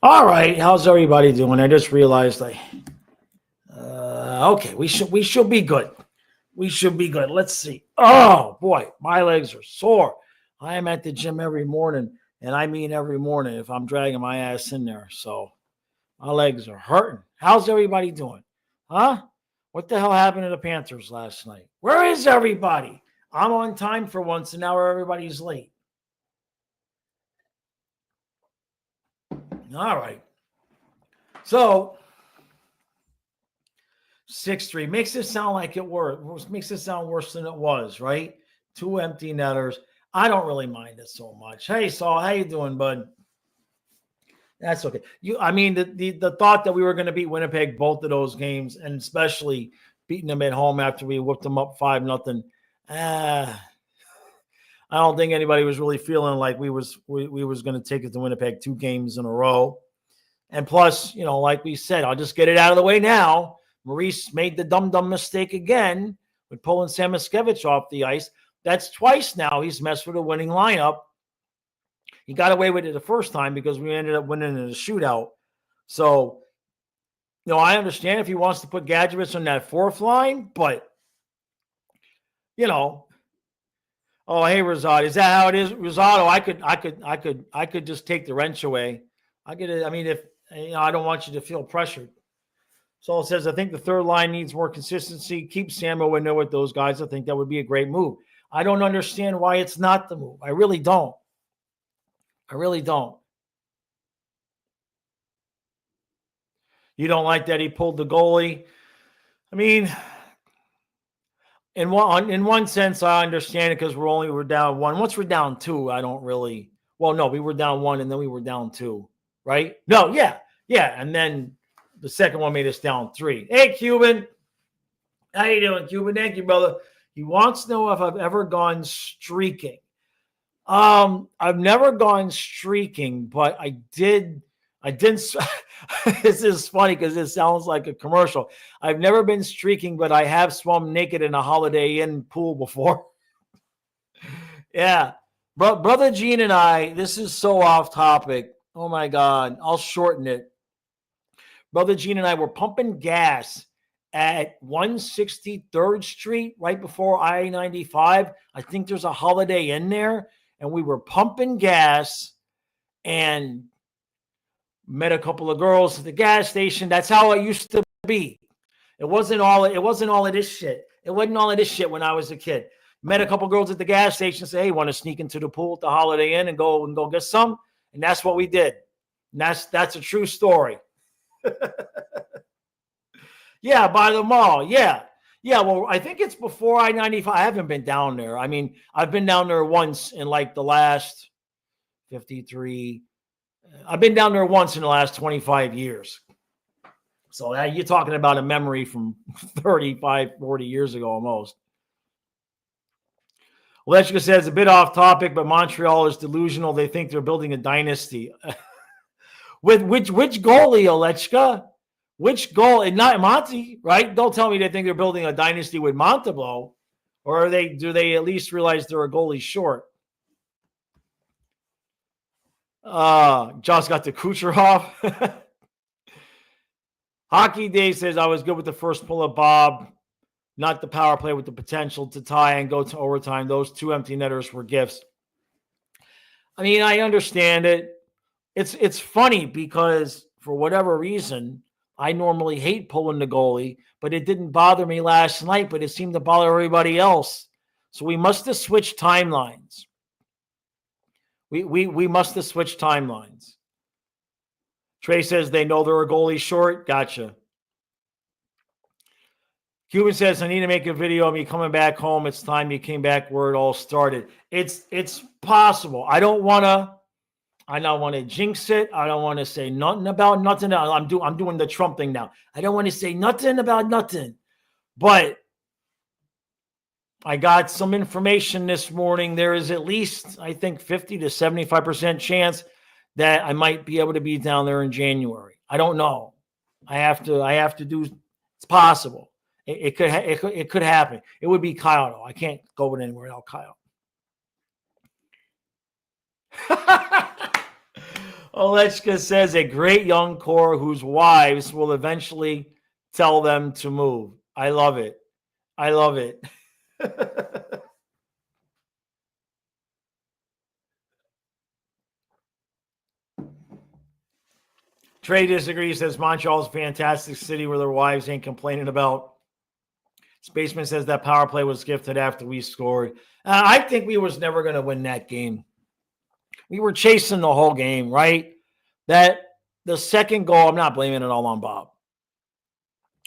All right, how's everybody doing? I just realized okay, we should be good. We should be good. Let's see. Oh boy, my legs are sore. I am at the gym every morning, and I mean every morning if I'm dragging my ass in there. So my legs are hurting. How's everybody doing? Huh? What the hell happened to the Panthers last night? Where is everybody? I'm on time for once, and now everybody's late. All right. So 6-3 makes it sound like it worse. Makes it sound worse than it was, right? 2 empty netters. I don't really mind it so much. Hey, Saul, how you doing, bud? That's okay. I mean, the thought that we were going to beat Winnipeg both of those games, and especially beating them at home after we whooped them up 5-0. I don't think anybody was really feeling like we was going to take it to Winnipeg 2 games in a row. And plus, like we said, I'll just get it out of the way now. Maurice made the dumb mistake again with pulling Samoskevich off the ice. That's twice now he's messed with a winning lineup. He got away with it the first time because we ended up winning in a shootout. So, I understand if he wants to put Gadjevich on that fourth line, but, oh, hey, Rosado, is that how it is? Rosado, I could just take the wrench away. I don't want you to feel pressured. So it says, I think the third line needs more consistency. Keep Samo in there with those guys. I think that would be a great move. I don't understand why it's not the move. I really don't. You don't like that he pulled the goalie? I mean, in one sense, I understand it because we're down 1. Once we're down 2, I don't really. Well, no, we were down 1 and then we were down 2, right? No, yeah, and then the second one made us down 3. Hey, Cuban, how you doing, Cuban? Thank you, brother. He wants to know if I've ever gone streaking. I've never gone streaking, but I didn't. This is funny because it sounds like a commercial. I've never been streaking, but I have swum naked in a Holiday Inn pool before. Yeah. Brother Gene and I, this is so off topic. Oh my God. I'll shorten it. Brother Gene and I were pumping gas at 163rd Street right before I-95. I think there's a Holiday Inn there. And we were pumping gas and met a couple of girls at the gas station. That's how it used to be. It wasn't all of this shit. It wasn't all of this shit when I was a kid. Met a couple of girls at the gas station, say, hey, want to sneak into the pool at the Holiday Inn and go get some? And that's what we did. And that's a true story. Yeah, by the mall. Yeah. Yeah, well, I think it's before I-95. I haven't been down there. I mean, I've been down there once in like the last 53. I've been down there once in the last 25 years. So you're talking about a memory from 35, 40 years ago almost. Lechka says, a bit off topic, but Montreal is delusional. They think they're building a dynasty. With which goalie, Olechka? Which goal? And not Monty, right? Don't tell me they think they're building a dynasty with Montembeault. Or do they at least realize they're a goalie short? Josh got the Kucherov. Hockey Day says, I was good with the first pull of Bob, not the power play with the potential to tie and go to overtime. Those 2 empty netters were gifts. I mean, I understand it. It's funny because for whatever reason, I normally hate pulling the goalie, but it didn't bother me last night, but it seemed to bother everybody else. So we must have switched timelines. We must have switched timelines. Trey says they know they're a goalie short. Gotcha. Cuban says, I need to make a video of me coming back home. It's time you came back where it all started. It's possible. I don't want to jinx it. I don't want to say nothing about nothing. I'm doing the Trump thing now. I don't want to say nothing about nothing. But I got some information this morning. There is at least, I think, 50 to 75% chance that I might be able to be down there in January. I don't know. I have to do. It's possible. It could happen. It would be Kyle though. I can't go with anywhere else. Kyle. Olechka says a great young core whose wives will eventually tell them to move. I love it. I love it. Trey disagrees, says Montreal's a fantastic city where their wives ain't complaining about. Spaceman says that power play was gifted after we scored. I think we was never going to win that game. We were chasing the whole game, right? That the second goal, I'm not blaming it all on Bob.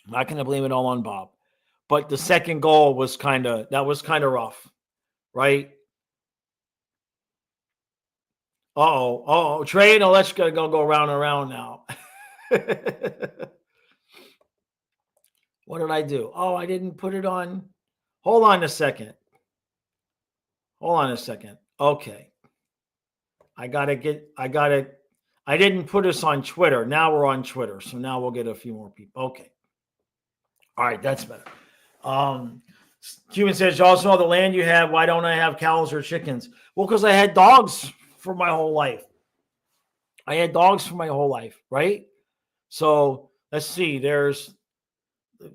I'm not going to blame it all on Bob. But the second goal was kind of rough, right? Trey and Olechka go round and round now. What did I do? Oh, I didn't put it on. Hold on a second. Okay. I didn't put us on Twitter. Now we're on Twitter. So now we'll get a few more people. Okay. All right. That's better. Cuban says, you also know the land you have. Why don't I have cows or chickens? Well, because I had dogs for my whole life. Right? So let's see. There's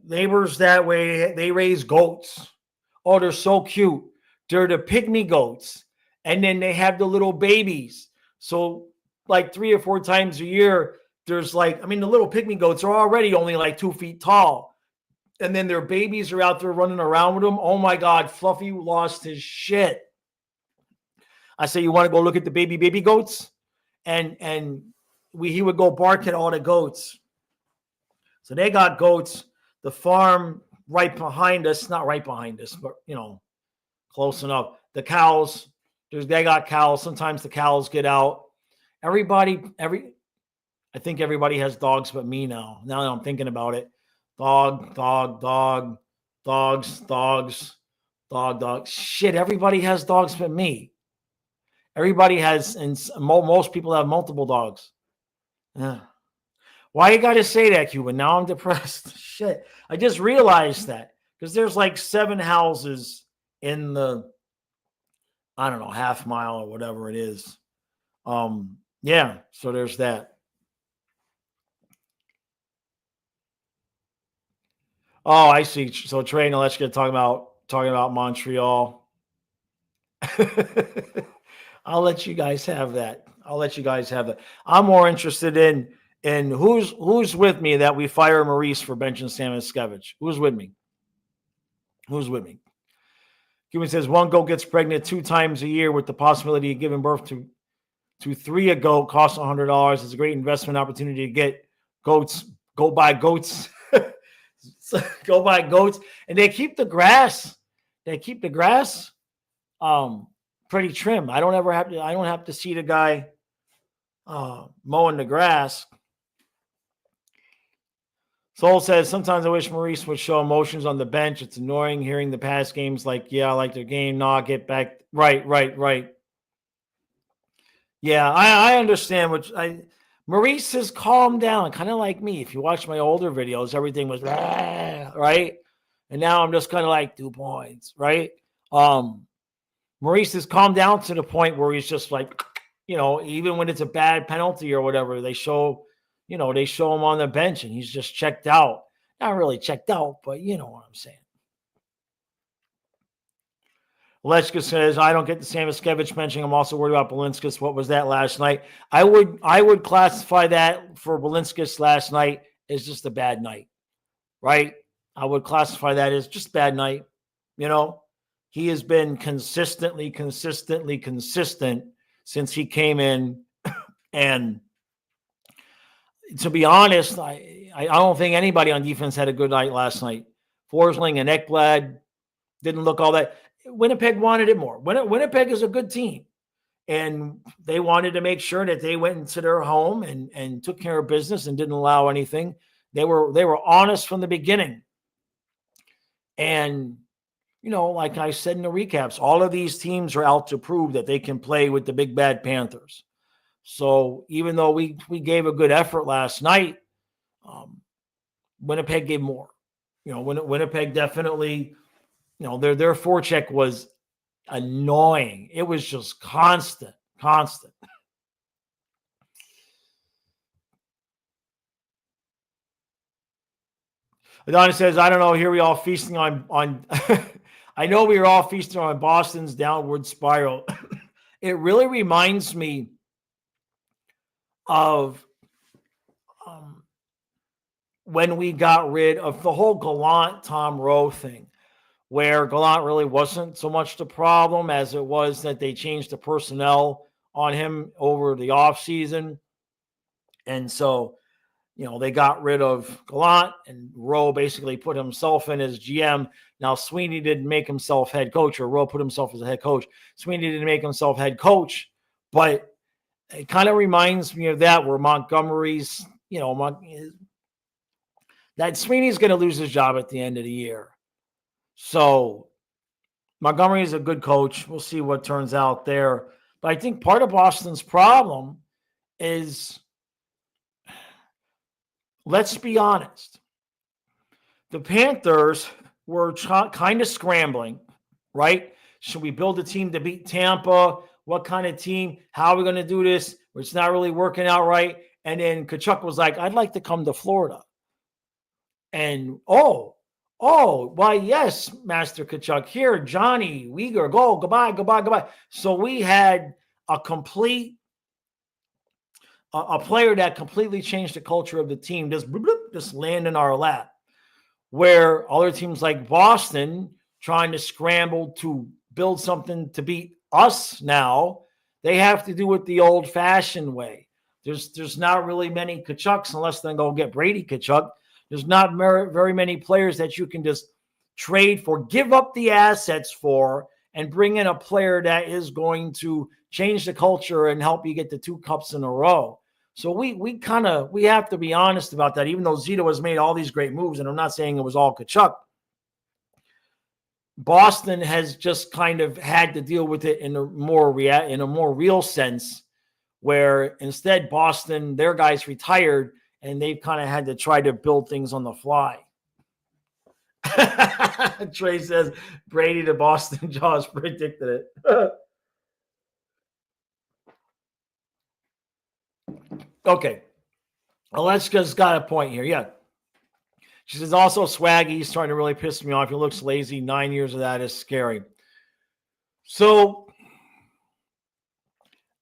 neighbors that way. They raise goats. Oh, they're so cute. They're the pygmy goats. And then they have the little babies. So like 3 or 4 times a year, there's the little pygmy goats are already only like 2 feet tall. And then their babies are out there running around with them. Oh my God, Fluffy lost his shit. I say, you want to go look at the baby goats? And he would go bark at all the goats. So they got goats. The farm right behind us, not right behind us, but close enough. The cows, they got cows. Sometimes the cows get out. I think everybody has dogs but me now. Now that I'm thinking about it. Dogs. Shit, everybody has dogs but me. Everybody has, and most people have multiple dogs. Yeah. Why you got to say that, Cuban? Now I'm depressed. Shit. I just realized that because there's like 7 houses in the, I don't know, half mile or whatever it is. Yeah. So there's that. Oh, I see. So Trey, now let's get talking about Montreal. I'll let you guys have that. I'm more interested in who's with me that we fire Maurice for benching Samoskevich. Who's with me? Cuban says 1 goat gets pregnant 2 times a year with the possibility of giving birth to 3 a goat. Costs $100. It's a great investment opportunity to get goats. Go buy goats. Go buy goats, and they keep the grass. Pretty trim. I don't have to see the guy mowing the grass. Soul says, sometimes I wish Maurice would show emotions on the bench. It's annoying hearing the past games like, yeah, I like their game. No, I'll get back. Right. Yeah, I understand Maurice has calmed down, kind of like me. If you watch my older videos, everything was right. And now I'm just kind of like 2 points, right? Maurice has calmed down to the point where he's just like, even when it's a bad penalty or whatever, they show him on the bench and he's just checked out. Not really checked out, but you know what I'm saying. Lechka says, I don't get the Samoskevich mentioning. I'm also worried about Belinskas. What was that last night? I would classify that for Belinskas last night as just a bad night, right? I would classify that as just bad night. He has been consistently consistent since he came in. And to be honest, I don't think anybody on defense had a good night last night. Forsling and Ekblad didn't look all that. Winnipeg wanted it more. Winnipeg is a good team, and they wanted to make sure that they went into their home and took care of business and didn't allow anything. They were honest from the beginning. And, like I said in the recaps, all of these teams are out to prove that they can play with the big bad Panthers. So even though we gave a good effort last night, Winnipeg gave more. Winnipeg definitely, their forecheck was annoying. It was just constant. Adonis says, I don't know. Here we all feasting on I know we were all feasting on Boston's downward spiral. It really reminds me of when we got rid of the whole Gallant Tom Rowe thing, where Gallant really wasn't so much the problem as it was that they changed the personnel on him over the offseason. And so, they got rid of Gallant, and Rowe basically put himself in as GM. Now, Sweeney didn't make himself head coach, or Rowe put himself as a head coach. Sweeney didn't make himself head coach, but it kind of reminds me of that, where Montgomery's, that Sweeney's going to lose his job at the end of the year. So Montgomery is a good coach. We'll see what turns out there. But I think part of Boston's problem is, let's be honest, the Panthers were kind of scrambling, right? Should we build a team to beat Tampa? What kind of team? How are we going to do this? It's not really working out right. And then Tkachuk was like, I'd like to come to Florida. And, why, yes, Master Tkachuk. Here, Johnny, Uyghur, go, goodbye. So we had a player that completely changed the culture of the team, just land in our lap. Where other teams like Boston, trying to scramble to build something to beat us now, they have to do it the old-fashioned way. There's not really many Tkachuks unless they go get Brady Tkachuk. There's not very many players that you can just trade for, give up the assets for, and bring in a player that is going to change the culture and help you get the 2 cups in a row. So we have to be honest about that, even though Zito has made all these great moves, and I'm not saying it was all Tkachuk. Boston has just kind of had to deal with it in a more real sense, where instead Boston, their guys retired, and they've kind of had to try to build things on the fly. Trey says Brady to Boston Jaws predicted it. Okay. Alexka's got a point here. Yeah. She says also Swaggy's starting to really piss me off. He looks lazy. 9 years of that is scary. So,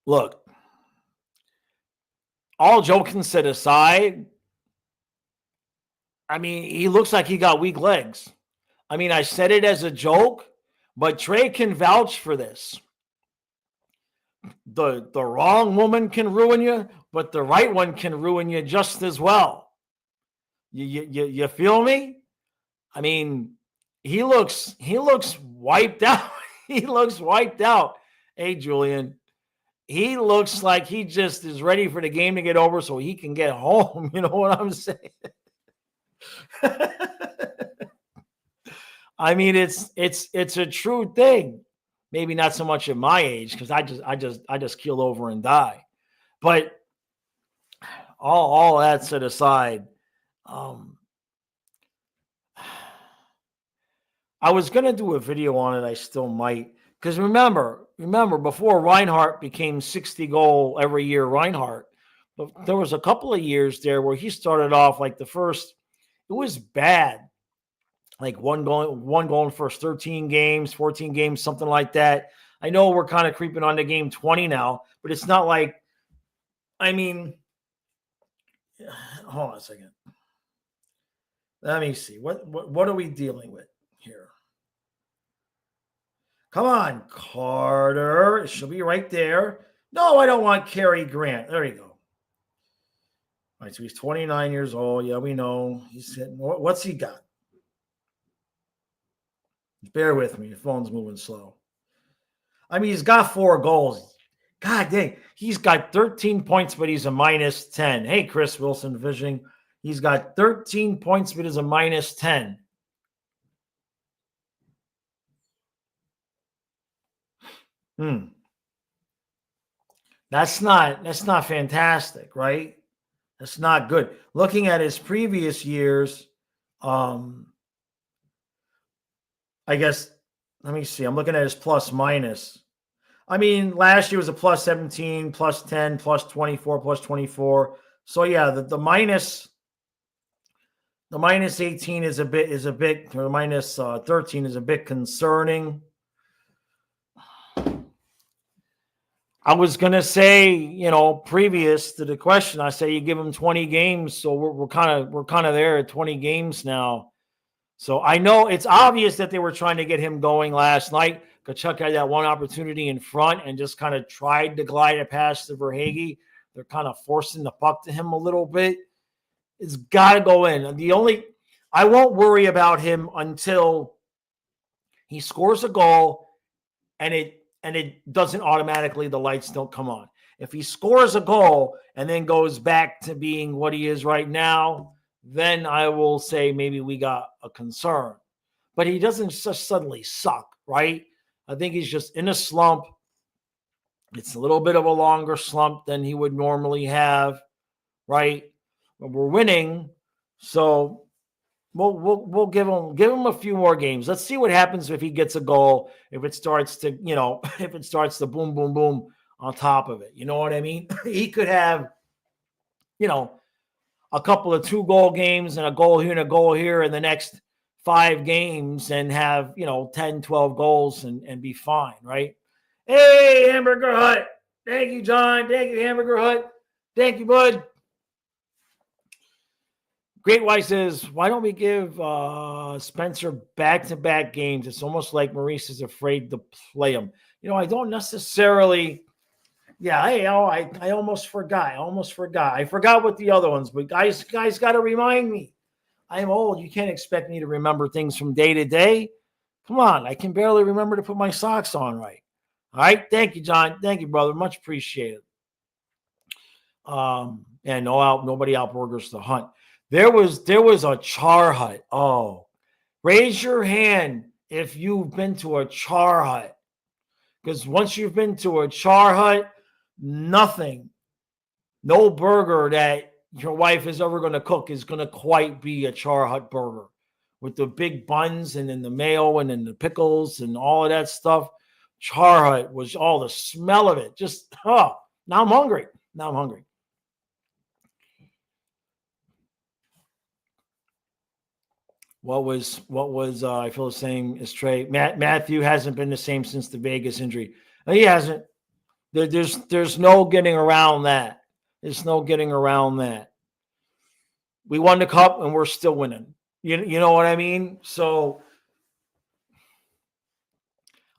look, all joking set aside, I mean, he looks like he got weak legs. I mean, I said it as a joke, but Trey can vouch for this. The wrong woman can ruin you, but the right one can ruin you just as well. You feel me? I mean, he looks wiped out. He looks wiped out. Hey, Julian. He looks like he just is ready for the game to get over so he can get home. You know what I'm saying? I mean, it's a true thing. Maybe not so much at my age, because I just keel over and die. But all that set aside, I was going to do a video on it. I still might. Because remember, before Reinhart became 60-goal every year Reinhart, but there was a couple of years there where he started off like the first, it was bad. Like one goal in the first 13 games, 14 games, something like that. I know we're kind of creeping on to game 20 now, but it's not like, I mean, hold on a second. Let me see. What are we dealing with here? Come on, Carter. It should be right there. No, I don't want Cary Grant. There you go. All right, so he's 29 years old. Yeah, we know. He's hitting. What's he got? Bear with me. The phone's moving slow. I mean, he's got 4 goals. God dang. He's got 13 points, but he's a minus 10. Hey, Chris Wilson Fishing. He's got 13 points, but he's a minus 10. That's not fantastic, right? That's not good. Looking at his previous years, I guess, let me see. I'm looking at his plus minus. I mean, last year was a plus 17, plus 10, plus 24, plus 24. So, yeah, the minus The minus 18 is a bit, or minus 13 is a bit concerning. I was going to say, previous to the question, I say you give him 20 games. So we're kind of there at 20 games now. So I know it's obvious that they were trying to get him going last night. Tkachuk had that one opportunity in front and just kind of tried to glide it past the Verhaeghe. They're kind of forcing the puck to him a little bit. It's got to go in. I won't worry about him until he scores a goal and it doesn't automatically, the lights don't come on. If he scores a goal and then goes back to being what he is right now, then I will say maybe we got a concern. But he doesn't just suddenly suck, right? I think he's just in a slump. It's a little bit of a longer slump than he would normally have, right? But we're winning, so we'll give him a few more games. Let's see what happens if he gets a goal. If it starts to boom, boom, boom on top of it. You know what I mean? He could have, a couple of 2-goal games and a goal here and a goal here in the next 5 games and have, 10, 12 goals and be fine, right? Hey, Hamburger Hut. Thank you, John. Thank you, Hamburger Hut. Thank you, bud. Great White says, why don't we give Spencer back-to-back games? It's almost like Maurice is afraid to play him. I don't necessarily – yeah, I almost forgot. I forgot what the other ones, but guys got to remind me. I'm old. You can't expect me to remember things from day to day. Come on. I can barely remember to put my socks on right. All right. Thank you, John. Thank you, brother. Much appreciated. And nobody outburgers the hunt. There was a char hut. Oh, raise your hand if you've been to a char hut. Because once you've been to a char hut, no burger that your wife is ever going to cook is going to quite be a char hut burger with the big buns and then the mayo and then the pickles and all of that stuff. Char hut was all the smell of it. Just, now I'm hungry. What was I feel the same as Trey. Matthew hasn't been the same since the Vegas injury. He hasn't. There's no getting around that. There's no getting around that. We won the cup and we're still winning. You know what I mean? So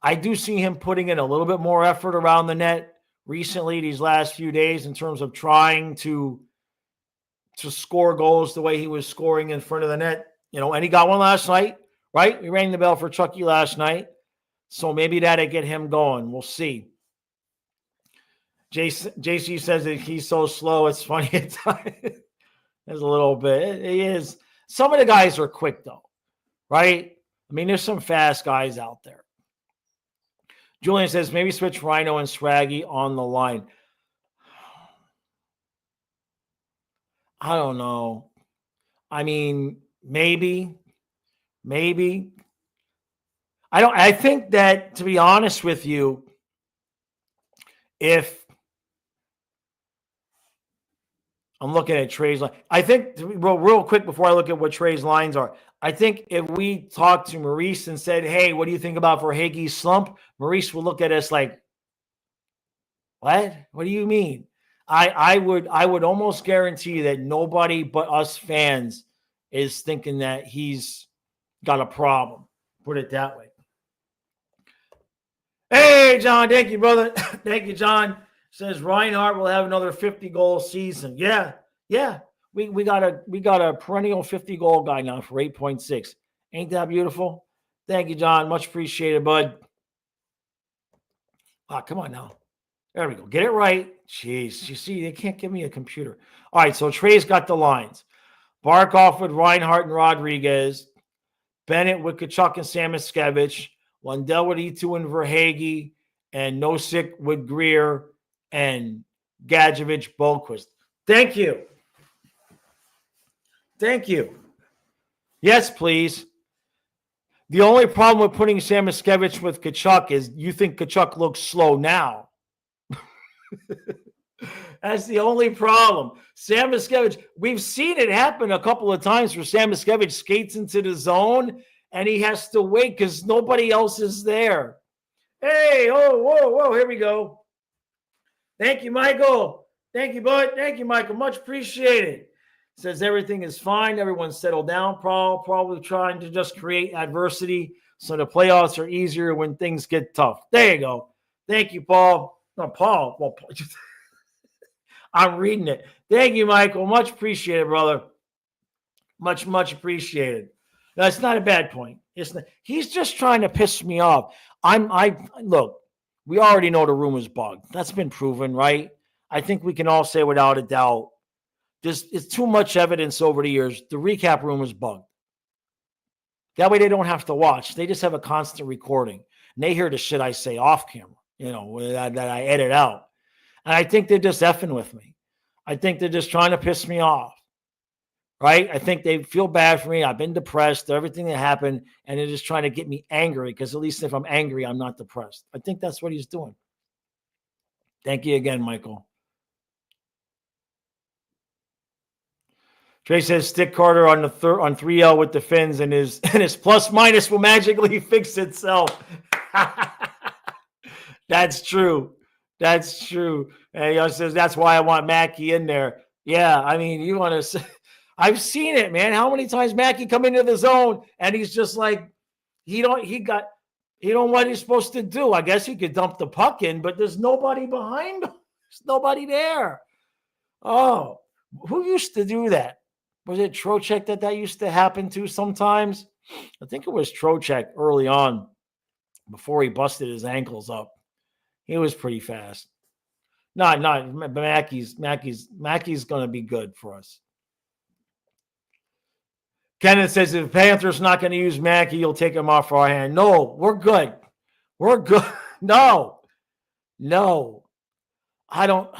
I do see him putting in a little bit more effort around the net recently these last few days in terms of trying to score goals the way he was scoring in front of the net. And he got one last night, right? We rang the bell for Chucky last night. So maybe that'll get him going. We'll see. JC says that he's so slow. It's funny at times. There's a little bit. He is. Some of the guys are quick, though, right? I mean, there's some fast guys out there. Julian says maybe switch Rhino and Swaggy on the line. I don't know. I mean, maybe. I think that, to be honest with you, if I'm looking at Trey's line, I think real quick before I look at what Trey's lines are, I think if we talked to Maurice and said, "Hey, what do you think about Verhaeghe's slump?" Maurice would look at us like, "What? What do you mean?" I would almost guarantee that nobody but us fans is thinking that he's got a problem. Put it that way. Hey, John, thank you, brother. Thank you, John. Says Reinhart will have another 50-goal season. Yeah. We got a perennial 50-goal guy now for 8.6. Ain't that beautiful? Thank you, John. Much appreciated, bud. Come on now. There we go. Get it right. Jeez. You see, they can't give me a computer. All right, so Trey's got the lines. Barkov with Reinhart and Rodriguez. Bennett with Tkachuk and Samoskevich. Lundell with E2 and Verhaeghe. And Nosek with Greer and Gadjevich Boquist. Thank you. Yes, please. The only problem with putting Samoskevich with Tkachuk is you think Tkachuk looks slow now. That's the only problem. Sam Miskevich, we've seen it happen a couple of times where Sam Miskevich skates into the zone and he has to wait because nobody else is there. Hey, oh, whoa, here we go. Thank you, Michael. Thank you, bud. Thank you, Michael. Much appreciated. Says everything is fine. Everyone's settled down. Probably trying to just create adversity so the playoffs are easier when things get tough. There you go. Thank you, Paul. No, Paul. Well, I'm reading it. Thank you, Michael. Much appreciated, brother. Much appreciated. That's not a bad point. It's not, he's just trying to piss me off. Look, we already know the room is bugged. That's been proven, right? I think we can all say without a doubt. It's too much evidence over the years. The recap room is bugged. That way they don't have to watch. They just have a constant recording. And they hear the shit I say off camera, that I edit out. And I think they're just effing with me. I think they're just trying to piss me off. Right? I think they feel bad for me. I've been depressed, everything that happened, and they're just trying to get me angry because at least if I'm angry, I'm not depressed. I think that's what he's doing. Thank you again, Michael. Trey says stick Carter on 3L with the fins and his plus minus will magically fix itself. That's true. That's true. And he says that's why I want Mackey in there. Yeah, I mean, you want to say I've seen it, man. How many times Mackey come into the zone and he's just like, what he's supposed to do. I guess he could dump the puck in, but there's nobody behind him. There's nobody there. Oh, who used to do that? Was it Trocheck that used to happen to sometimes? I think it was Trocheck early on before he busted his ankles up. He was pretty fast. Not Mackey's going to be good for us. Kenneth says if the Panthers not going to use Mackey, you'll take him off our hand. No, we're good. We're good. No. I don't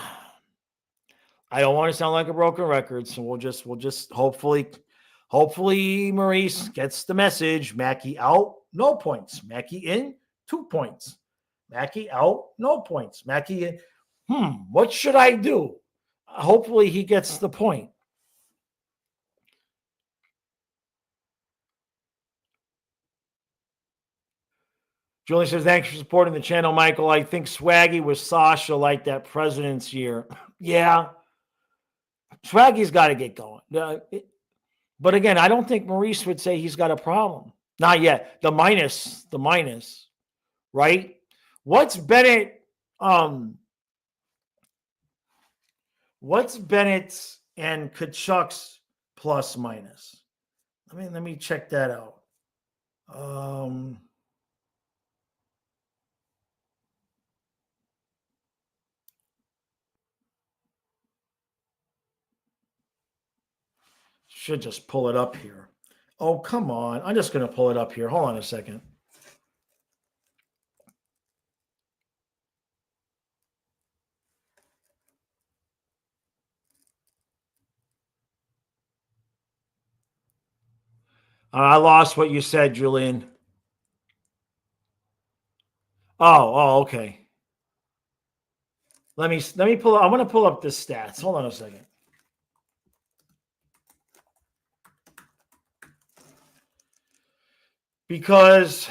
want to sound like a broken record, so we'll just hopefully Maurice gets the message. Mackey out, no points. Mackey in, 2 points. Mackey out, no points. Mackey in. What should I do? Hopefully he gets the point. Julie says, thanks for supporting the channel, Michael. I think Swaggy was Sasha like that President's Year. Yeah. Swaggy's got to get going. But again, I don't think Maurice would say he's got a problem. Not yet. The minus, right? What's Bennett's and Kachuk's plus minus? Let me check that out. Should just pull it up here. Oh, come on. I'm just going to pull it up here. Hold on a second. I lost what you said, Julian. Oh, okay. Let me pull. I want to pull up the stats. Hold on a second. Because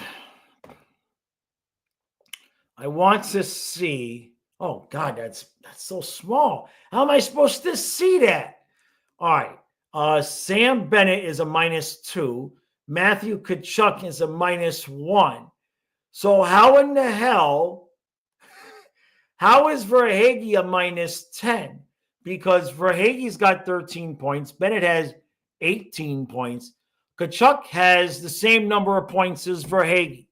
I want to see. Oh God, that's so small. How am I supposed to see that? All right. Sam Bennett is a -2. Matthew Kachuk is a -1. So how in the hell? How is Verhaeghe a -10? Because Verhaeghe's got 13 points. Bennett has 18 points. Kachuk has the same number of points as Verhaeghe.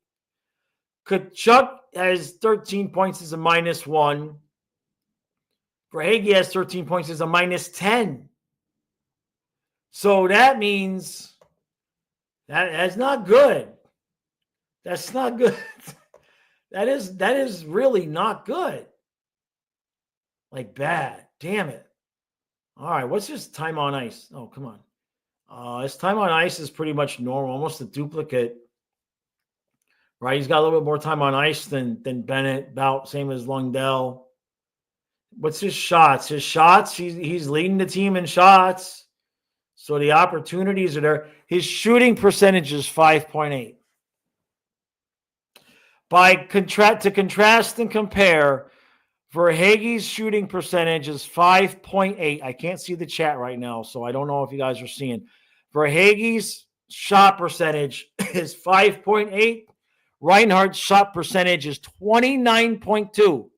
Kachuk has 13 points as a -1. Verhaeghe has 13 points as a -10. So that means that's not good. That's not good. That is really not good. Like bad. Damn it. All right. What's his time on ice? Oh, come on. His time on ice is pretty much normal, almost a duplicate. Right? He's got a little bit more time on ice than Bennett, about same as Lundell. What's his shots? His shots, he's leading the team in shots. So the opportunities are there. His shooting percentage is 5.8. To contrast and compare, Verhaeghe's shooting percentage is 5.8. I can't see the chat right now, so I don't know if you guys are seeing. Verhaeghe's shot percentage is 5.8. Reinhart's shot percentage is 29.2.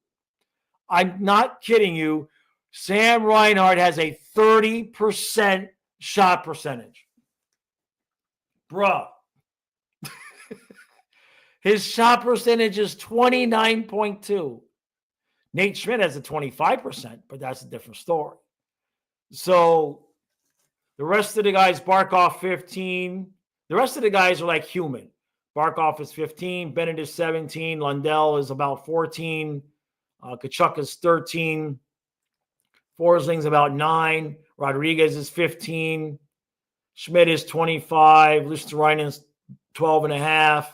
I'm not kidding you. Sam Reinhart has a 30% shot percentage. Bruh. His shot percentage is 29.2. Nate Schmidt has a 25%, but that's a different story. So the rest of the guys, Barkov 15. The rest of the guys are like human. Barkov is 15. Bennett is 17. Lundell is about 14. Tkachuk is 13. Forsling's about 9. Rodriguez is 15. Schmidt is 25. Luosterainen's 12.5.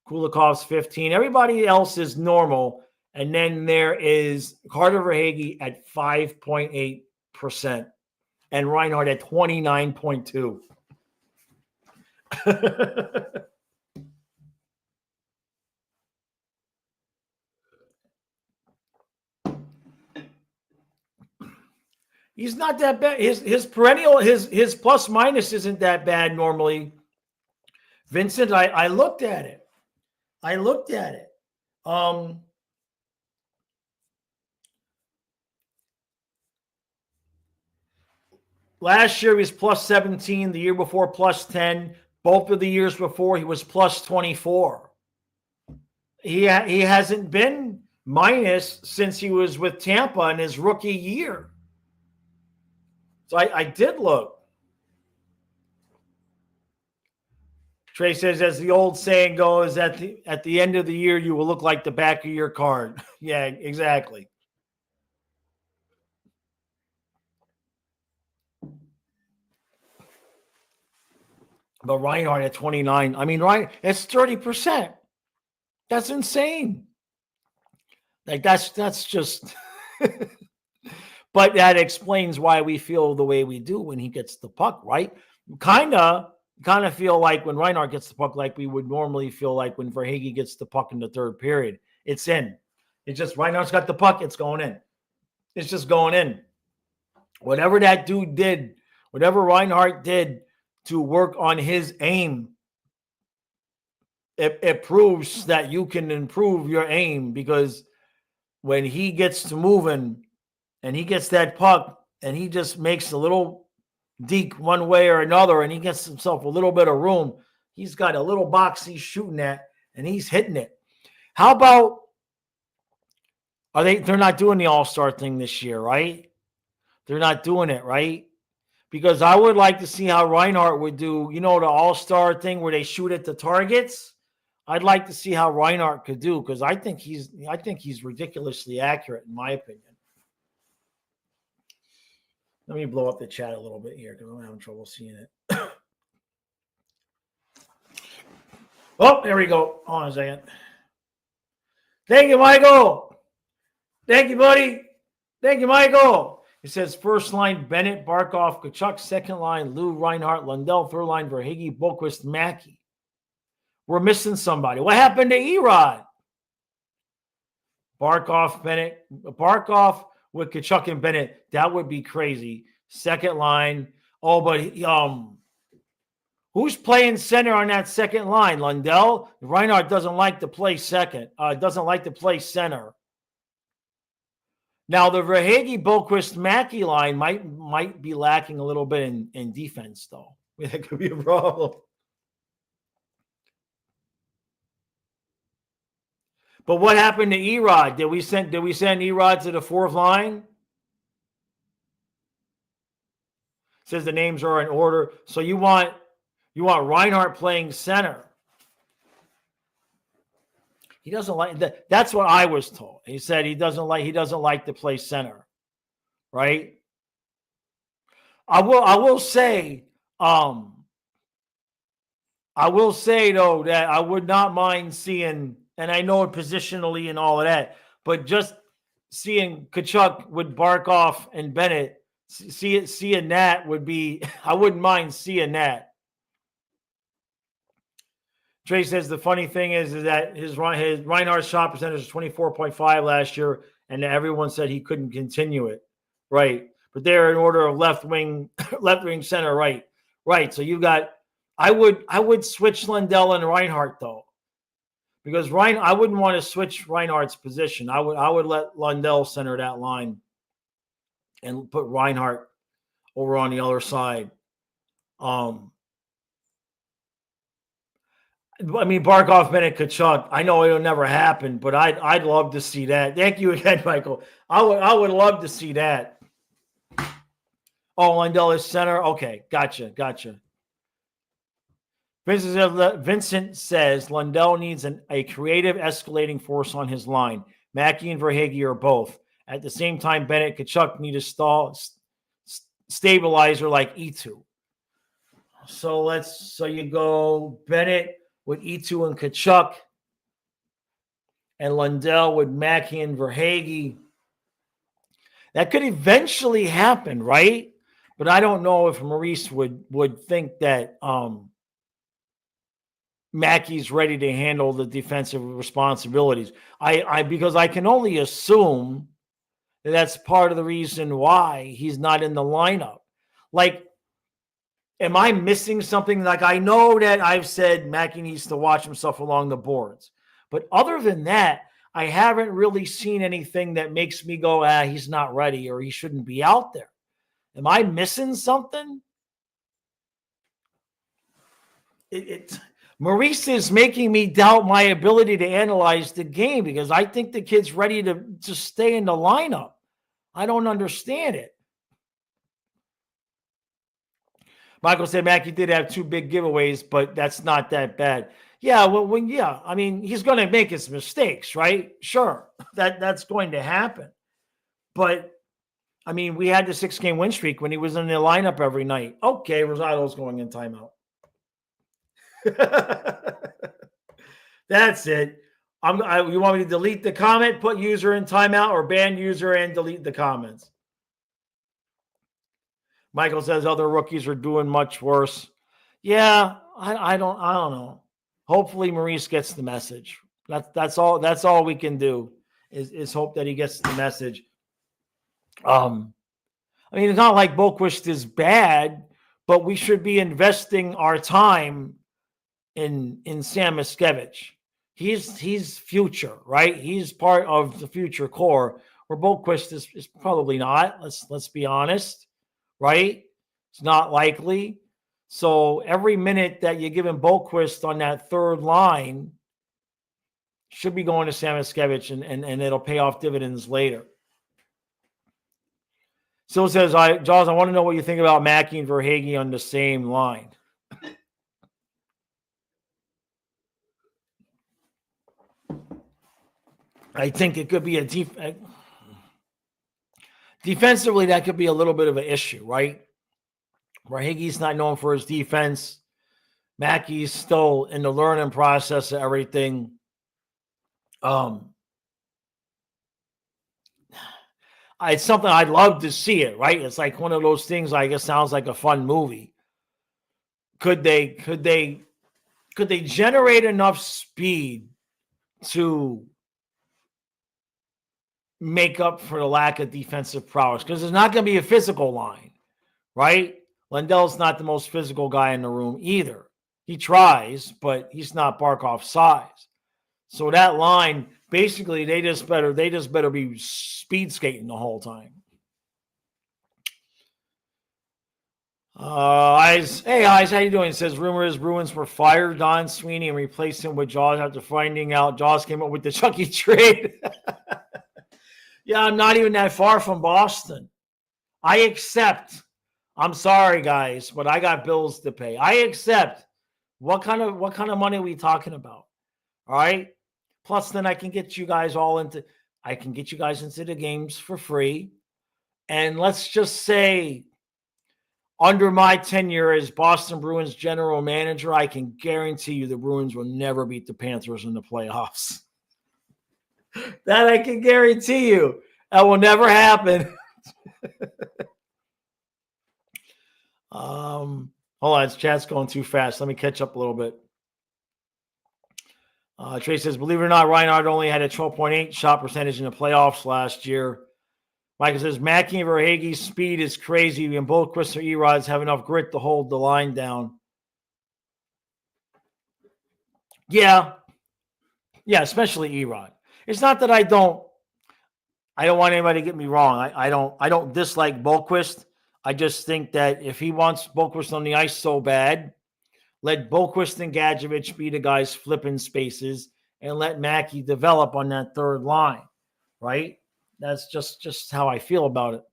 Kulikov's 15. Everybody else is normal. And then there is Carter Verhaeghe at 5.8% and Reinhart at 29.2. He's not that bad. His perennial, his plus minus isn't that bad normally. Vincent, I looked at it. Last year he was plus 17. The year before plus 10. Both of the years before he was plus 24. He hasn't been minus since he was with Tampa in his rookie year. So I did look. Trey says, as the old saying goes, at the end of the year, you will look like the back of your card. Yeah, exactly. But Reinhart at 29. I mean, Ryan, it's 30%. That's insane. Like that's just but that explains why we feel the way we do when he gets the puck, right? Kind of feel like when Reinhart gets the puck like we would normally feel like when Verhaeghe gets the puck in the third period. It's in. It's just Reinhart's got the puck, it's going in. It's just going in. Whatever that dude did, whatever Reinhart did to work on his aim, it proves that you can improve your aim, because when he gets to moving and he gets that puck and he just makes a little deke one way or another and he gets himself a little bit of room, he's got a little box he's shooting at and he's hitting it. How about, they're not doing the all-star thing this year, right? They're not doing it, right? Because I would like to see how Reinhart would do, the all-star thing where they shoot at the targets. I'd like to see how Reinhart could do, because I think he's ridiculously accurate, in my opinion. Let me blow up the chat a little bit here because I'm having trouble seeing it. Oh, there we go. Hold on a second. Thank you, Michael. Thank you, buddy. Thank you, Michael. It says first line, Bennett, Barkov, Tkachuk. Second line, Lou, Reinhart, Lundell. Third line, Verhaeghe, Boqvist, Mackey. We're missing somebody. What happened to Erod? Barkov, Bennett. Barkov with Tkachuk and Bennett. That would be crazy. Second line. Oh, but who's playing center on that second line? Lundell? Reinhart doesn't like to play second. Doesn't like to play center. Now, the Verhaeghe, Boqvist, Mackey line might be lacking a little bit in defense, though. That could be a problem. But what happened to Erod? Did we send Erod to the fourth line? It says the names are in order. So you want Reinhart playing center. He doesn't like that. That's what I was told. He said he doesn't like to play center. Right? I will say though that I would not mind seeing, and I know it positionally and all of that, but just seeing Kachuk with Barkov and Bennett, seeing that would be, I wouldn't mind seeing that. Trey says the funny thing is that his Reinhardt's shot percentage was 24.5 last year, and everyone said he couldn't continue it. Right. But they're in order of left wing, center, right. Right. So you got, I would switch Lundell and Reinhardt though. Because I wouldn't want to switch Reinhardt's position. I would let Lundell center that line and put Reinhardt over on the other side. I mean, Barkov, Bennett, Kachuk. I know it'll never happen, but I'd love to see that. Thank you again, Michael. I would love to see that. Oh, Lundell is center. Okay, gotcha. Vincent says Lundell needs a creative escalating force on his line. Mackey and Verhaeghe are both. At the same time, Bennett, Kachuk need a stabilizer like E2. So you go Bennett with E2 and Kachuk, and Lundell with Mackey and Verhaeghe. That could eventually happen, right? But I don't know if Maurice would think that Mackey's ready to handle the defensive responsibilities. Because I can only assume that that's part of the reason why he's not in the lineup. Like, am I missing something? Like, I know that I've said Mackey needs to watch himself along the boards. But other than that, I haven't really seen anything that makes me go, he's not ready or he shouldn't be out there. Am I missing something? Maurice is making me doubt my ability to analyze the game because I think the kid's ready to just stay in the lineup. I don't understand it. Michael said Mackey did have 2 big giveaways, but that's not that bad. Yeah, I mean, he's going to make his mistakes, right? Sure, that's going to happen. But, I mean, we had the 6-game win streak when he was in the lineup every night. Okay, Rosado's going in timeout. That's it. You want me to delete the comment, put user in timeout, or ban user and delete the comments? Michael says other rookies are doing much worse. Yeah, I don't know. Hopefully Maurice gets the message. That's all we can do is hope that he gets the message. I mean, it's not like Boquist is bad, but we should be investing our time in Sam Miskevich. He's future, right? He's part of the future core, where Boquist is probably not. Let's be honest, right? It's not likely. So every minute that you give him Boquist on that third line should be going to Sam Miskevich, and it'll pay off dividends later. Still says, Jaws, I want to know what you think about Mackey and Verhaeghe on the same line. I think it could be defensively, that could be a little bit of an issue, right? Verhaeghe's not known for his defense. Mackey's still in the learning process of everything. It's something I'd love to see it, right? It's like one of those things, I guess, sounds like a fun movie. Could they generate enough speed to make up for the lack of defensive prowess? Because it's not going to be a physical line, right? Lundell's not the most physical guy in the room either. He tries, but he's not Barkov's size. So that line, basically, they just better be speed skating the whole time. Hey, Eyes, how you doing? It says, rumor is Bruins were fired Don Sweeney and replaced him with Jaws after finding out Jaws came up with the Chucky trade. Yeah, I'm not even that far from Boston. I accept. I'm sorry, guys, but I got bills to pay. I accept. What kind of money are we talking about? All right. Plus, then I can get you guys into the games for free. And let's just say, under my tenure as Boston Bruins general manager, I can guarantee you the Bruins will never beat the Panthers in the playoffs. That I can guarantee you. That will never happen. Hold on, this chat's going too fast. Let me catch up a little bit. Trey says, believe it or not, Reinhardt only had a 12.8 shot percentage in the playoffs last year. Michael says, Mackey and Verhaeghe's speed is crazy, and both Chris or Erods have enough grit to hold the line down. Yeah, especially Erod. It's not that I don't want anybody to get me wrong. I don't dislike Boquist. I just think that if he wants Boquist on the ice so bad, let Boquist and Gadjevich be the guys flipping spaces and let Mackey develop on that third line, right? That's just how I feel about it.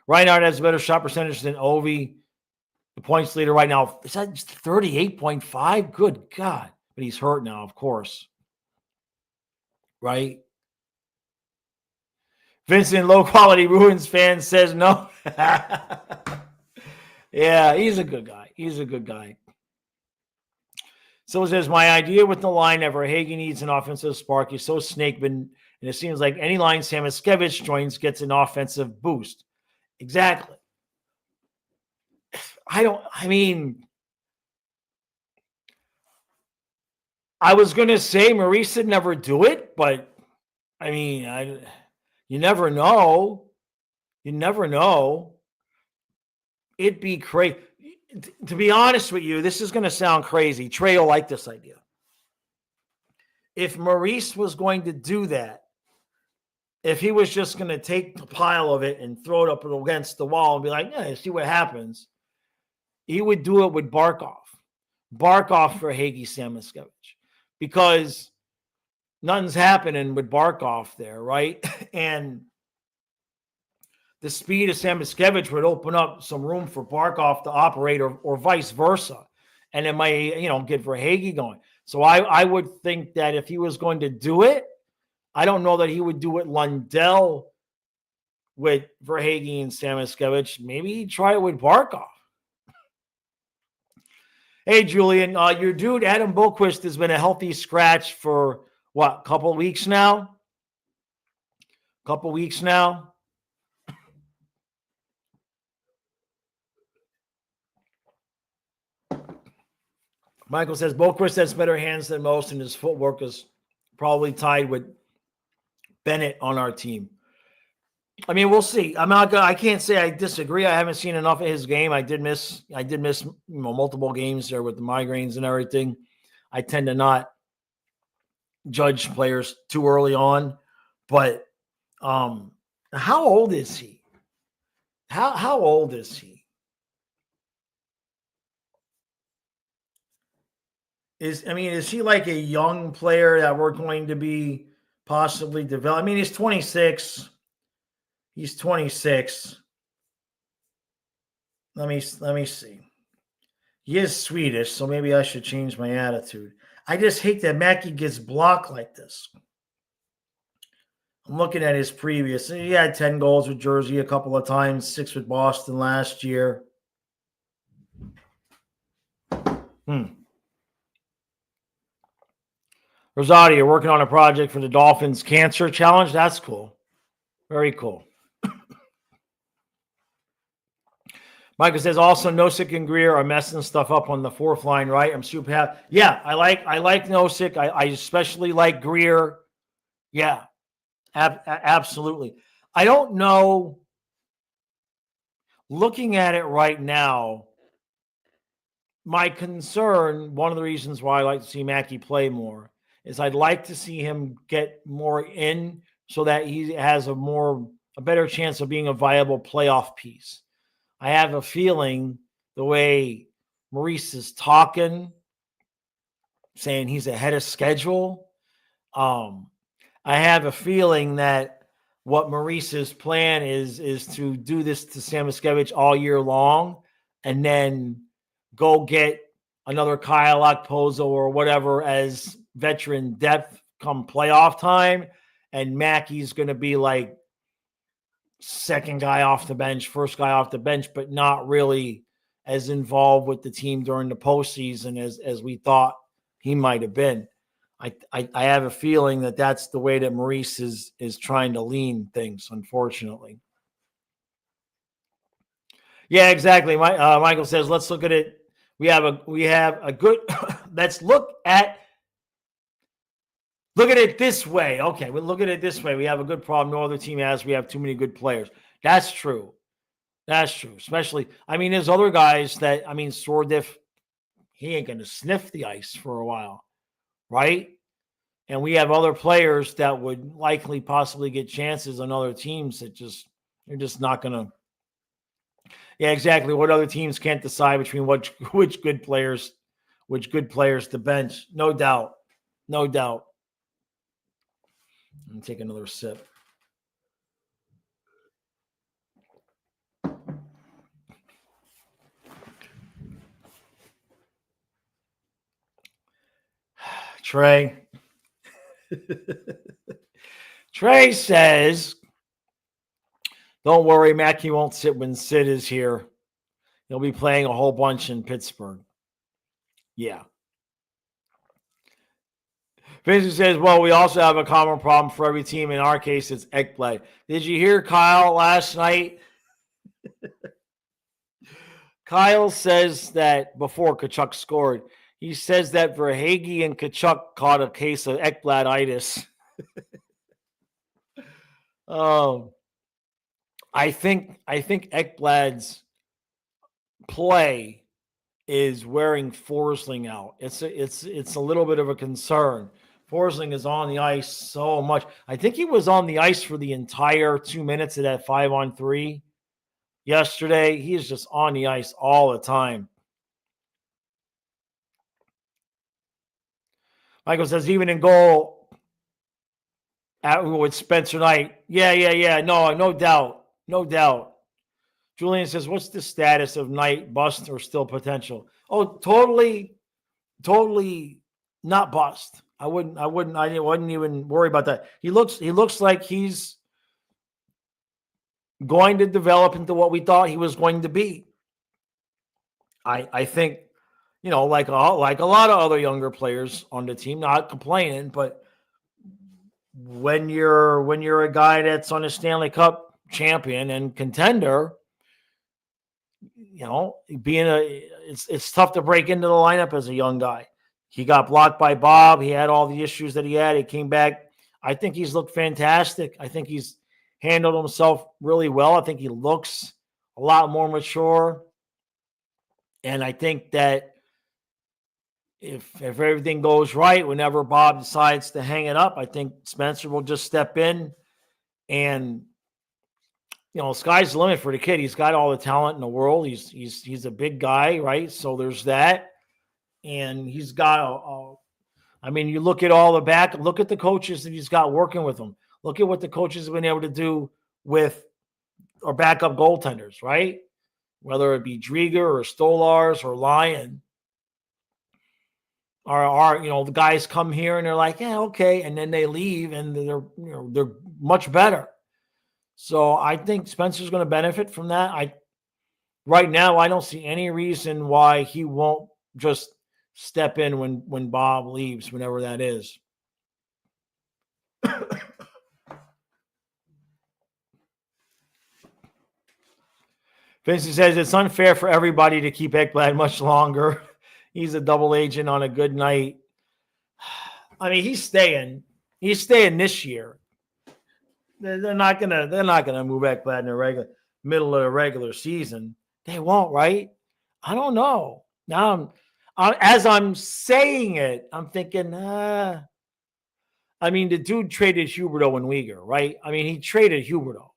Reinhardt has a better shot percentage than Ovi. The points leader right now, is that 38.5? Good God. But he's hurt now, of course. Right? Vincent, low-quality Bruins fan, says no. Yeah, he's a good guy. So it says, my idea with the line that Verhaeghe needs an offensive spark. He's so snake-bitten, and it seems like any line Samoskevich joins gets an offensive boost. Exactly. I was going to say Maurice would never do it, but you never know. It'd be crazy. To be honest with you, this is going to sound crazy. Trey will like this idea. If Maurice was going to do that, if he was just going to take the pile of it and throw it up against the wall and be like, yeah, see what happens, he would do it with Barkov for Hagee Samoskevich, because nothing's happening with Barkov there, right? And the speed of Samoskevich would open up some room for Barkov to operate, or vice versa. And it might, get Verhaeghe going. So I would think that if he was going to do it, I don't know that he would do it Lundell with Verhaeghe and Samoskevich. Maybe he'd try it with Barkov. Hey, Julian, your dude Adam Boquist has been a healthy scratch for what, couple weeks now? Michael says Boquist has better hands than most, and his footwork is probably tied with Bennett on our team. I mean, we'll see. I can't say I disagree. I haven't seen enough of his game. I did miss multiple games there with the migraines and everything. I tend to not judge players too early on, but how old is he? How old is he? Is he like a young player that we're going to be possibly develop? He's 26. He's 26. Let me see. He is Swedish, so maybe I should change my attitude. I just hate that Mackey gets blocked like this. I'm looking at his previous. He had 10 goals with Jersey a couple of times, 6 with Boston last year. Rosati, you're working on a project for the Dolphins Cancer Challenge? That's cool. Very cool. Michael says also Nosek and Greer are messing stuff up on the fourth line, right? I'm super happy. Yeah, I like Nosek. I especially like Greer. Yeah, absolutely. I don't know. Looking at it right now, my concern, one of the reasons why I like to see Mackey play more, is I'd like to see him get more in so that he has a better chance of being a viable playoff piece. I have a feeling the way Maurice is talking, saying he's ahead of schedule, I have a feeling that what Maurice's plan is to do this to Samoskevich all year long and then go get another Kyle Okposo or whatever as veteran depth come playoff time, and Mackey's going to be like second guy off the bench, first guy off the bench, but not really as involved with the team during the postseason as we thought he might have been. I have a feeling that that's the way that Maurice is trying to lean things, unfortunately. Yeah, exactly. Michael says, let's look at it. We have a good let's look at it this way. Okay, we'll look at it this way. We have a good problem. No other team has. We have too many good players. That's true. That's true. Especially, I mean, there's other guys that, I mean, Sordiff, he ain't going to sniff the ice for a while, right? And we have other players that would likely possibly get chances on other teams that they're just not going to. Yeah, exactly. What other teams can't decide between which good players to bench. No doubt. No doubt. Let me take another sip. Trey. Trey says, don't worry, Mackey won't sit when Sid is here. He'll be playing a whole bunch in Pittsburgh. Yeah. Vincent says, well, we also have a common problem for every team. In our case, it's Ekblad. Did you hear Kyle last night? Kyle says that before Kachuk scored, he says that Verhaeghe and Kachuk caught a case of Ekbladitis. I think Ekblad's play is wearing Forsling out. It's a little bit of a concern. Forsling is on the ice so much. I think he was on the ice for the entire 2 minutes of that 5-on-3 yesterday. He is just on the ice all the time. Michael says, even in goal with Spencer Knight. Yeah. No doubt. No doubt. Julian says, what's the status of Knight, bust or still potential? Oh, totally not bust. I wouldn't even worry about that. He looks like he's going to develop into what we thought he was going to be. I think, like a lot of other younger players on the team, not complaining, but when you're a guy that's on a Stanley Cup champion and contender, it's tough to break into the lineup as a young guy. He got blocked by Bob. He had all the issues that he had. He came back. I think he's looked fantastic. I think he's handled himself really well. I think he looks a lot more mature. And I think that if everything goes right, whenever Bob decides to hang it up, I think Spencer will just step in and, sky's the limit for the kid. He's got all the talent in the world. He's a big guy, right? So there's that. And he's got you look at look at the coaches that he's got working with him. Look at what the coaches have been able to do with our backup goaltenders, right? Whether it be Drieger or Stolars or Lyon. The guys come here and they're like, yeah, okay. And then they leave and they're much better. So I think Spencer's going to benefit from that. Right now, I don't see any reason why he won't just step in when Bob leaves, whenever that is. Vincent says it's unfair for everybody to keep Ekblad much longer. He's a double agent on a good night. I mean, he's staying. He's staying this year. They're not gonna move Ekblad in the middle of the regular season. They won't, right? I don't know. Now, as I'm saying it, I'm thinking, the dude traded Huberdeau and Weegar, right? I mean, he traded Huberdeau.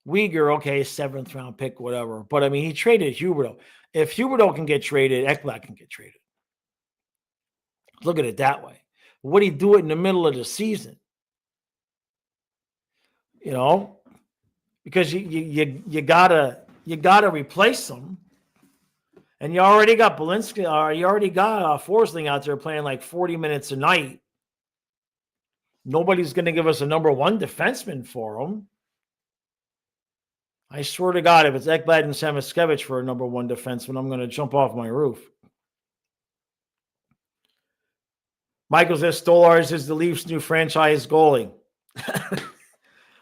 Weegar, okay, 7th round pick, whatever. But he traded Huberdeau. If Huberdeau can get traded, Ekblad can get traded. Look at it that way. What do you do it in the middle of the season? Because you gotta replace them. And you already got Belinsky, or you already got Forsling out there playing like 40 minutes a night. Nobody's going to give us a number one defenseman for him. I swear to God, if it's Ekblad and Samoskevich for a number one defenseman, I'm going to jump off my roof. Michael says Stolarz is the Leafs' new franchise goalie.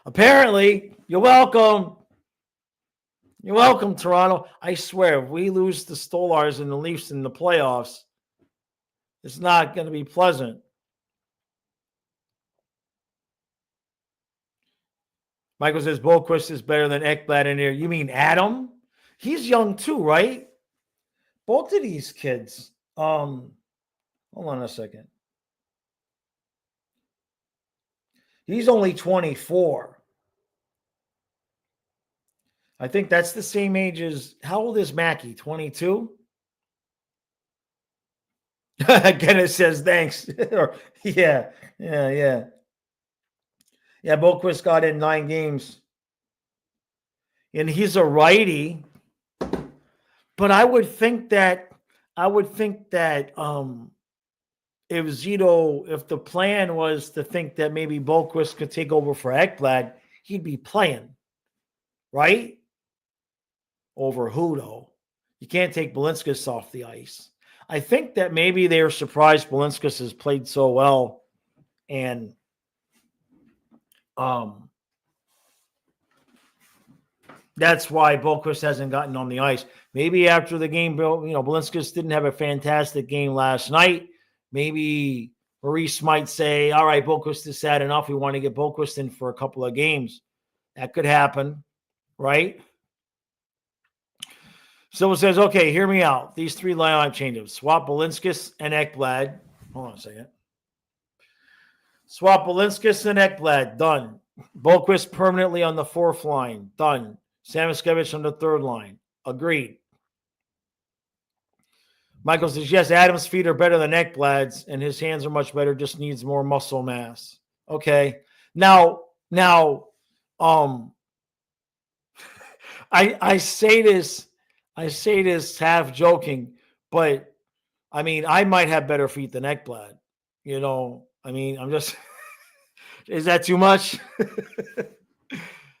Apparently, you're welcome. You're welcome, Toronto. I swear, if we lose to Stolarz and the Leafs in the playoffs, it's not going to be pleasant. Michael says Boquist is better than Ekblad in here. You mean Adam? He's young too, right? Both of these kids. Hold on a second. He's only 24. I think that's the same age as, how old is Mackey? 22? Again, it says thanks. Yeah. Yeah, Boquist got in 9 games. And he's a righty. But I would think that if Zito, if the plan was to think that maybe Boquist could take over for Ekblad, he'd be playing, right? Over who, though? You can't take Balinskis off the ice. I think that maybe they were surprised Balinskis has played so well, and that's why Boquist hasn't gotten on the ice. Maybe after the game, Balinskis didn't have a fantastic game last night. Maybe Maurice might say, all right, Boquist is sad enough. We want to get Boquist in for a couple of games. That could happen, right? So it says, okay, hear me out. These 3 lineup changes. Swap Balinskis and Ekblad. Hold on a second. Swap Balinskis and Ekblad. Done. Boquist permanently on the 4th line. Done. Samoskevich on the 3rd line. Agreed. Michael says, yes, Adam's feet are better than Ekblad's, and his hands are much better, just needs more muscle mass. Okay. Now, I say this half joking, but I mean, I might have better feet than Ekblad. I'm just, is that too much?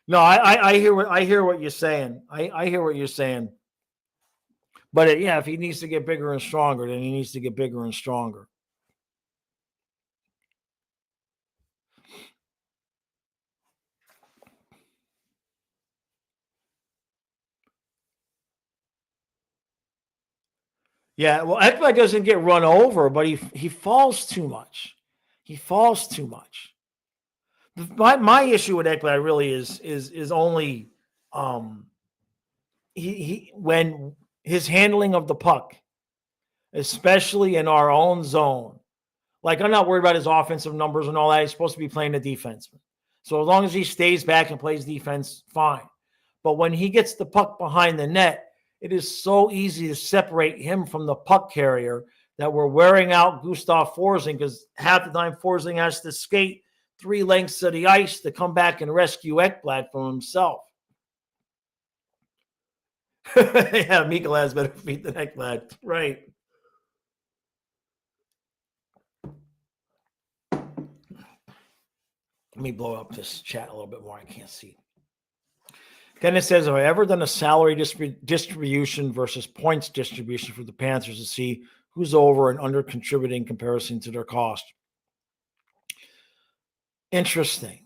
No, I hear what you're saying. I hear what you're saying. But if he needs to get bigger and stronger, then he needs to get bigger and stronger. Yeah, well, Ekblad doesn't get run over, but he falls too much. He falls too much. My issue with Ekblad really is only he when his handling of the puck, especially in our own zone. Like, I'm not worried about his offensive numbers and all that. He's supposed to be playing a defenseman. So as long as he stays back and plays defense, fine. But when he gets the puck behind the net, it is so easy to separate him from the puck carrier that we're wearing out Gustav Forsling, because half the time Forsling has to skate 3 lengths of the ice to come back and rescue Ekblad from himself. Yeah, Mikkel has better feet than Ekblad. Right. Let me blow up this chat a little bit more. I can't see. Kenneth says, have I ever done a salary distribution versus points distribution for the Panthers to see who's over and under contributing in comparison to their cost? Interesting.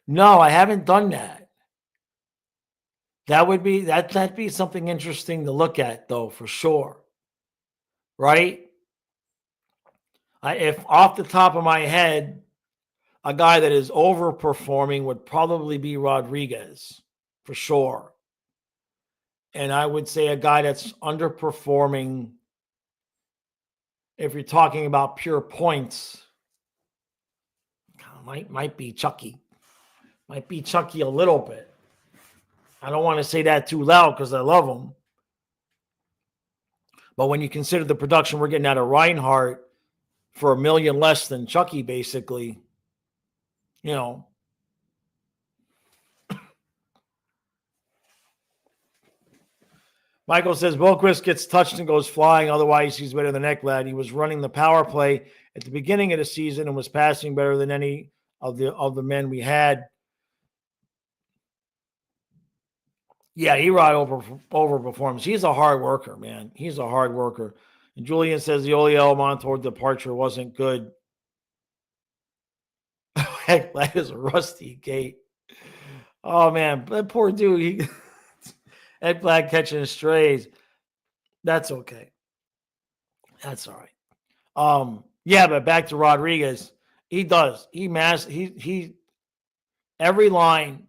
No, I haven't done that. That'd be something interesting to look at, though, for sure. Right? If off the top of my head, a guy that is overperforming would probably be Rodriguez, for sure. And I would say a guy that's underperforming, if you're talking about pure points, might be Chucky. Might be Chucky a little bit. I don't want to say that too loud because I love him. But when you consider the production we're getting out of Reinhardt for $1 million less than Chucky, basically, Michael says Boquist gets touched and goes flying. Otherwise, he's better than Ekblad. He was running the power play at the beginning of the season and was passing better than any of the men we had. Yeah, Erod overperforms. He's a hard worker, man. He's a hard worker. And Julian says the Oliel Montour departure wasn't good. Heck, that is a rusty gate. Oh man, that poor dude. He Ed Black catching strays. That's okay. That's all right. Yeah, but back to Rodriguez. He does. He every line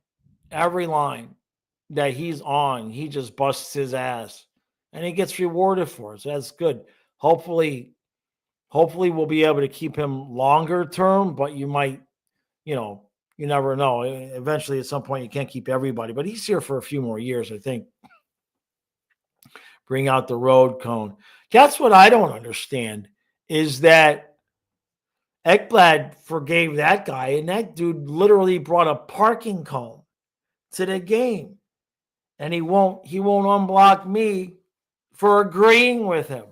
that he's on, he just busts his ass. And he gets rewarded for it. So that's good. Hopefully we'll be able to keep him longer term, but you might, you never know. Eventually, at some point, you can't keep everybody, but he's here for a few more years, I think. Bring out the road cone. That's what I don't understand is that Ekblad forgave that guy, and that dude literally brought a parking cone to the game. And he won't unblock me for agreeing with him.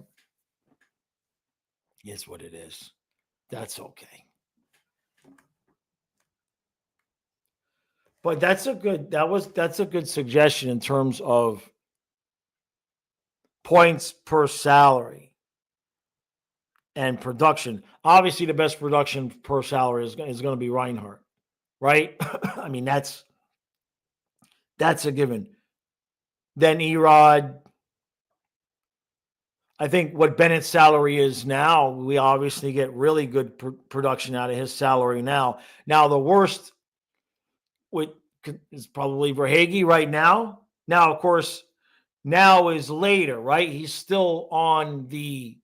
It's what it is. That's okay. But that's a good suggestion in terms of points per salary and production. Obviously, the best production per salary is going to be Reinhardt, right? I mean, that's a given. Then Erod. I think what Bennett's salary is now, we obviously get really good production out of his salary now. Now, the worst is probably Verhaeghe right now. Now, of course, now is later, right? He's still on the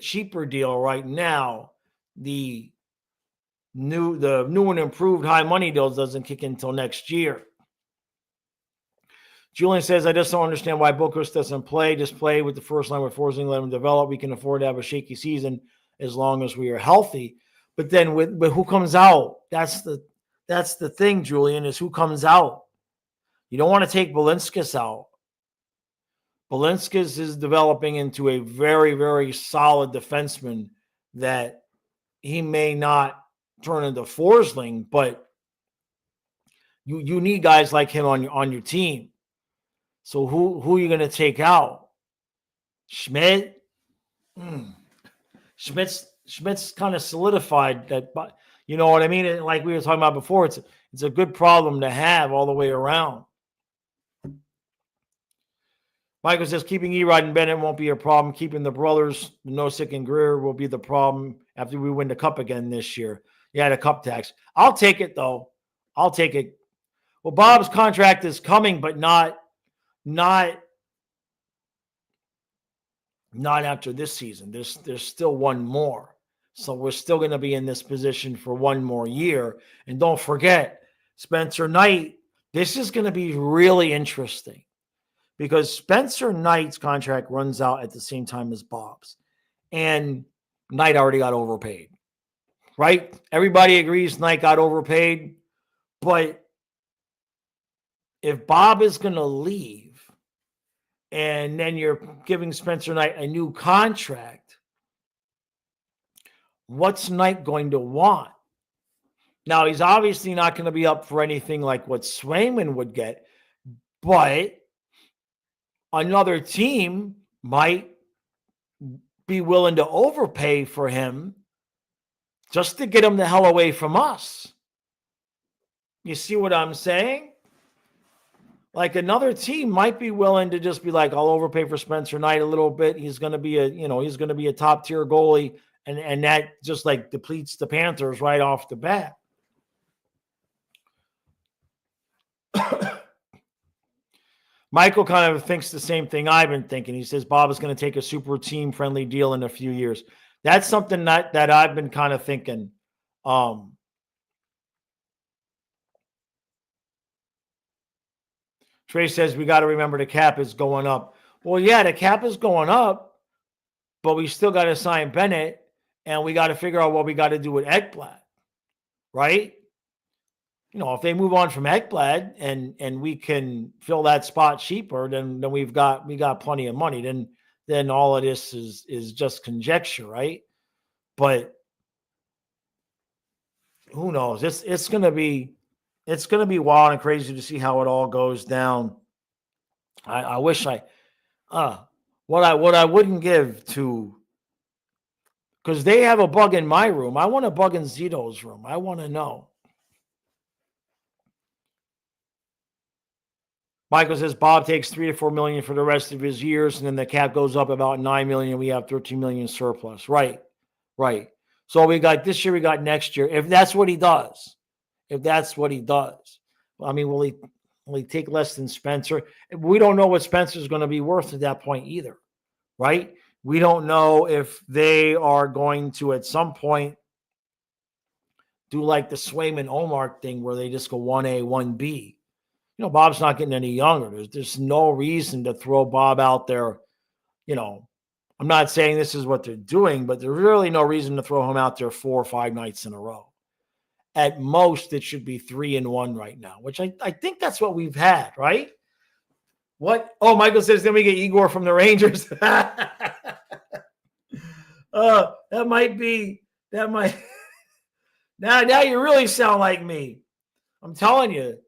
cheaper deal right now. The new and improved high money deal doesn't kick in until next year. Julian says, I just don't understand why Bookers doesn't play. Just play with the first line with Forsling, let him develop. We can afford to have a shaky season as long as we are healthy. But then with who comes out? That's the thing, Julian, is who comes out. You don't want to take Balinskis out. Balinskis is developing into a very, very solid defenseman that he may not turn into Forsling, but you need guys like him on your team. So who are you going to take out? Schmidt? Schmidt's kind of solidified that, but you know what I mean? Like we were talking about before, it's a good problem to have all the way around. Michael says keeping Erod and Bennett won't be a problem. Keeping the brothers, Nosek and Greer, will be the problem after we win the cup again this year. Yeah, the cup tax. I'll take it, though. I'll take it. Well, Bob's contract is coming, but not after this season. There's still one more. So we're still going to be in this position for one more year. And don't forget, Spencer Knight, this is going to be really interesting because Spencer Knight's contract runs out at the same time as Bob's. And Knight already got overpaid, right? Everybody agrees Knight got overpaid. But if Bob is going to leave, and then you're giving Spencer Knight a new contract, what's Knight going to want? Now, he's obviously not going to be up for anything like what Swayman would get, but another team might be willing to overpay for him just to get him the hell away from us. You see what I'm saying? Like another team might be willing to just be like, I'll overpay for Spencer Knight a little bit. He's going to be a top tier goalie. And that just like depletes the Panthers right off the bat. Michael kind of thinks the same thing I've been thinking. He says Bob is going to take a super team friendly deal in a few years. That's something that I've been kind of thinking. Trey says we got to remember the cap is going up. Well, yeah, the cap is going up, but we still got to sign Bennett, and we got to figure out what we got to do with Ekblad, right? If they move on from Ekblad and we can fill that spot cheaper, then we got plenty of money. Then all of this is just conjecture, right? But who knows? It's gonna be wild and crazy to see how it all goes down. I wish what I wouldn't give to Because they have a bug in my room. I want a bug in Zito's room. I want to know. Michael says Bob takes $3 to $4 million for the rest of his years, and then the cap goes up about $9 million. We have $13 million surplus. Right. So we got this year, we got next year. If that's what he does, I mean, will he take less than Spencer? We don't know what Spencer's going to be worth at that point either, right? We don't know if they are going to at some point do like the Swayman Omar thing where they just go 1A, 1B. Bob's not getting any younger. There's no reason to throw Bob out there. I'm not saying this is what they're doing, but there's really no reason to throw him out there 4 or 5 nights in a row. At most, it should be 3-1 right now, which I think that's what we've had, right? What? Oh, Michael says, then we get Igor from the Rangers. That might. Now you really sound like me. I'm telling you.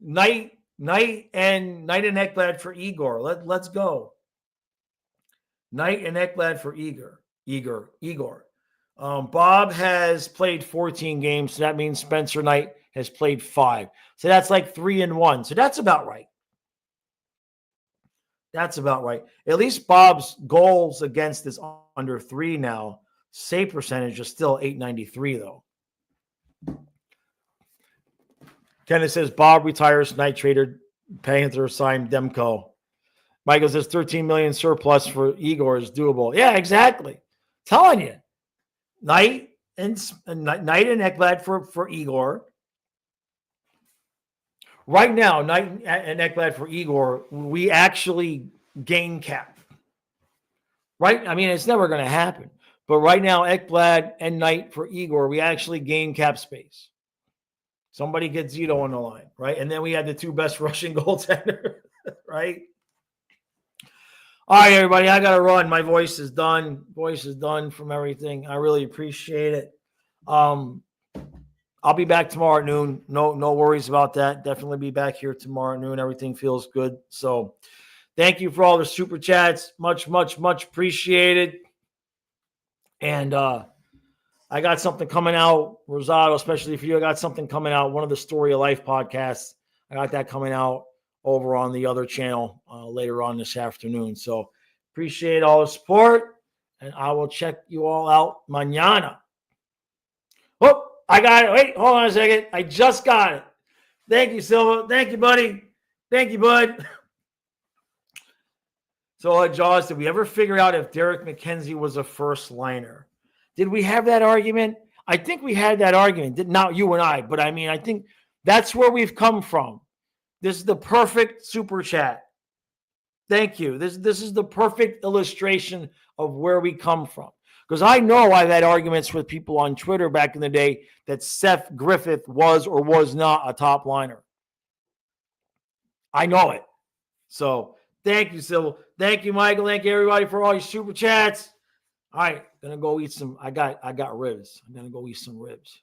Knight and Ekblad for Igor. Let's go. Knight and Ekblad for Igor. Bob has played 14 games, so that means Spencer Knight has played 5. So that's like 3-1. So that's about right. At least Bob's goals against is under 3 now. Save percentage is still .893 though. Kenneth says Bob retires, Knight traded, Panthers signed Demko. Michael says 13 million surplus for Igor is doable. Yeah, exactly. Telling you. Knight and Ekblad for Igor. Right now, Knight and Ekblad for Igor, we actually gain cap. Right? I mean, it's never going to happen. But right now, Ekblad and Knight for Igor, we actually gain cap space. Somebody gets Zito on the line, right? And then we had the 2 best Russian goaltender, right? All right, everybody, I got to run. My voice is done. From everything. I really appreciate it. I'll be back tomorrow at noon. No worries about that. Definitely be back here tomorrow at noon. Everything feels good. So thank you for all the super chats. Much appreciated. And I got something coming out, Rosado, especially for you. I got something coming out, one of the Story of Life podcasts. I got that coming out over on the other channel later on this afternoon. So appreciate all the support, and I will check you all out mañana. Oh, I got it. Wait, hold on a second. I just got it. Thank you, Silva. Thank you, buddy. Thank you, bud. So, Jaws, did we ever figure out if Derek McKenzie was a first liner? Did we have that argument? I think we had that argument. Not you and I, but I mean, I think that's where we've come from. This is the perfect super chat. Thank you. This is the perfect illustration of where we come from. Because I know I've had arguments with people on Twitter back in the day that Seth Griffith was or was not a top liner. I know it. So thank you, Sybil. Thank you, Michael. Thank you, everybody, for all your super chats. All right, gonna go eat some. I got ribs. I'm gonna go eat some ribs.